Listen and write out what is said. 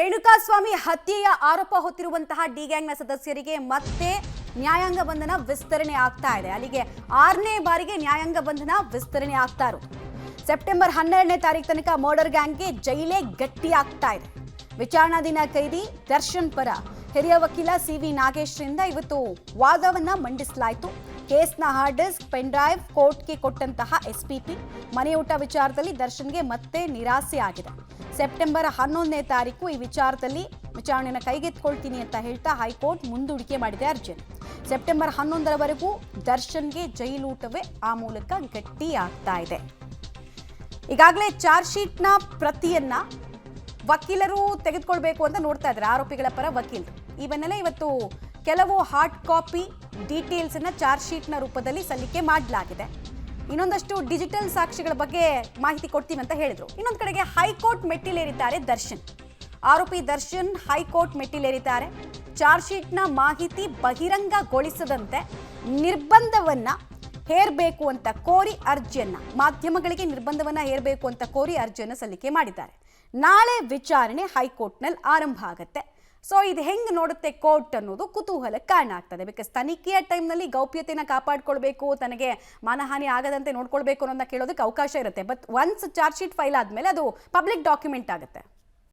ರೇಣುಕಾಸ್ವಾಮಿ ಹತ್ಯೆಯ ಆರೋಪ ಹೊತ್ತಿರುವಂತಹ ಡಿ ಗ್ಯಾಂಗ್ನ ಸದಸ್ಯರಿಗೆ ಮತ್ತೆ ನ್ಯಾಯಾಂಗ ಬಂಧನ ವಿಸ್ತರಣೆ ಆಗ್ತಾ ಇದೆ. ಅಲ್ಲಿಗೆ 6ನೇ ಬಾರಿಗೆ ನ್ಯಾಯಾಂಗ ಬಂಧನ ವಿಸ್ತರಣೆ ಆಗ್ತಾ ಇರೋದು. ಸೆಪ್ಟೆಂಬರ್ 12ನೇ ತಾರೀಕು ತನಕ ಮರ್ಡರ್ ಗ್ಯಾಂಗ್ಗೆ ಜೈಲೇ ಗಟ್ಟಿ ಆಗ್ತಾ ಇದೆ. ವಿಚಾರಣಾಧೀನ ಕೈದಿ ದರ್ಶನ್ ಪರ ಹಿರಿಯ ವಕೀಲ ಸಿ.ವಿ. ನಾಗೇಶ್ರಿಂದ ಇವತ್ತು ವಾದವನ್ನ ಮಂಡಿಸಲಾಯಿತು. ಕೇಸ್ನ ಹಾರ್ಡ್ ಡಿಸ್ಕ್ ಪೆನ್ ಡ್ರೈವ್ ಕೋರ್ಟ್ಗೆ ಕೊಟ್ಟಂತಹ ಎಸ್ಪಿಪಿ ಮನೆಯೂಟ ವಿಚಾರದಲ್ಲಿ ದರ್ಶನ್ಗೆ ಮತ್ತೆ ನಿರಾಸೆ ಆಗಿದೆ. ಸೆಪ್ಟೆಂಬರ್ 11ನೇ ತಾರೀಕು ಈ ವಿಚಾರದಲ್ಲಿ ವಿಚಾರಣೆಯನ್ನು ಕೈಗೆತ್ತಿಕೊಳ್ತೀನಿ ಅಂತ ಹೇಳ್ತಾ ಹೈಕೋರ್ಟ್ ಮುಂದೂಡಿಕೆ ಮಾಡಿದೆ ಅರ್ಜಿಯನ್ನು. ಸೆಪ್ಟೆಂಬರ್ 11ರವರೆಗೂ ದರ್ಶನ್ಗೆ ಜೈಲೂಟವೇ ಆ ಮೂಲಕ ಗಟ್ಟಿ ಆಗ್ತಾ ಇದೆ. ಈಗಾಗಲೇ ಚಾರ್ಜ್ ಶೀಟ್ನ ಪ್ರತಿಯನ್ನ ವಕೀಲರು ತೆಗೆದುಕೊಳ್ಬೇಕು ಅಂತ ನೋಡ್ತಾ ಇದ್ದಾರೆ, ಆರೋಪಿಗಳ ಪರ ವಕೀಲರು. ಈ ಬೆನ್ನಲ್ಲೇ ಇವತ್ತು ಕೆಲವು ಹಾರ್ಡ್ ಕಾಪಿ ಡೀಟೇಲ್ಸ್ ಅನ್ನ ಚಾರ್ಜ್ ಶೀಟ್ನ ರೂಪದಲ್ಲಿ ಸಲ್ಲಿಕೆ ಮಾಡಲಾಗಿದೆ. ಇನ್ನೊಂದಷ್ಟು ಡಿಜಿಟಲ್ ಸಾಕ್ಷಿಗಳ ಬಗ್ಗೆ ಮಾಹಿತಿ ಕೊಡ್ತೀವಿ ಅಂತ ಹೇಳಿದ್ರು. ಇನ್ನೊಂದು ಕಡೆಗೆ ಹೈಕೋರ್ಟ್ ಮೆಟ್ಟಿಲೇರಿದ್ದಾರೆ ದರ್ಶನ್. ಆರೋಪಿ ದರ್ಶನ್ ಹೈಕೋರ್ಟ್ ಮೆಟ್ಟಿಲೇರಿದ್ದಾರೆ. ಚಾರ್ಜ್ ಶೀಟ್ನ ಮಾಹಿತಿ ಬಹಿರಂಗಗೊಳಿಸದಂತೆ ನಿರ್ಬಂಧವನ್ನ ಹೇರಬೇಕು ಅಂತ ಕೋರಿ ಅರ್ಜಿಯನ್ನ ಮಾಧ್ಯಮಗಳಿಗೆ ನಿರ್ಬಂಧವನ್ನ ಹೇರಬೇಕು ಅಂತ ಕೋರಿ ಅರ್ಜಿಯನ್ನು ಸಲ್ಲಿಕೆ ಮಾಡಿದ್ದಾರೆ. ನಾಳೆ ವಿಚಾರಣೆ ಹೈಕೋರ್ಟ್ನಲ್ಲಿ ಆರಂಭ ಆಗುತ್ತೆ. ಸೊ ಇದು ಹೆಂಗೆ ನೋಡುತ್ತೆ ಕೋರ್ಟ್ ಅನ್ನೋದು ಕುತೂಹಲಕ್ಕೆ ಕಾರಣ ಆಗ್ತದೆ. ಬಿಕಾಸ್ ತನಿಖೆಯ ಟೈಮ್ನಲ್ಲಿ ಗೌಪ್ಯತೆಯನ್ನು ಕಾಪಾಡ್ಕೊಳ್ಬೇಕು, ತನಗೆ ಮಾನಹಾನಿ ಆಗದಂತೆ ನೋಡ್ಕೊಳ್ಬೇಕು ಅನ್ನೋದನ್ನ ಕೇಳೋದಕ್ಕೆ ಅವಕಾಶ ಇರುತ್ತೆ. But once charge sheet file ಆದಮೇಲೆ ಅದು ಪಬ್ಲಿಕ್ ಡಾಕ್ಯುಮೆಂಟ್ ಆಗುತ್ತೆ.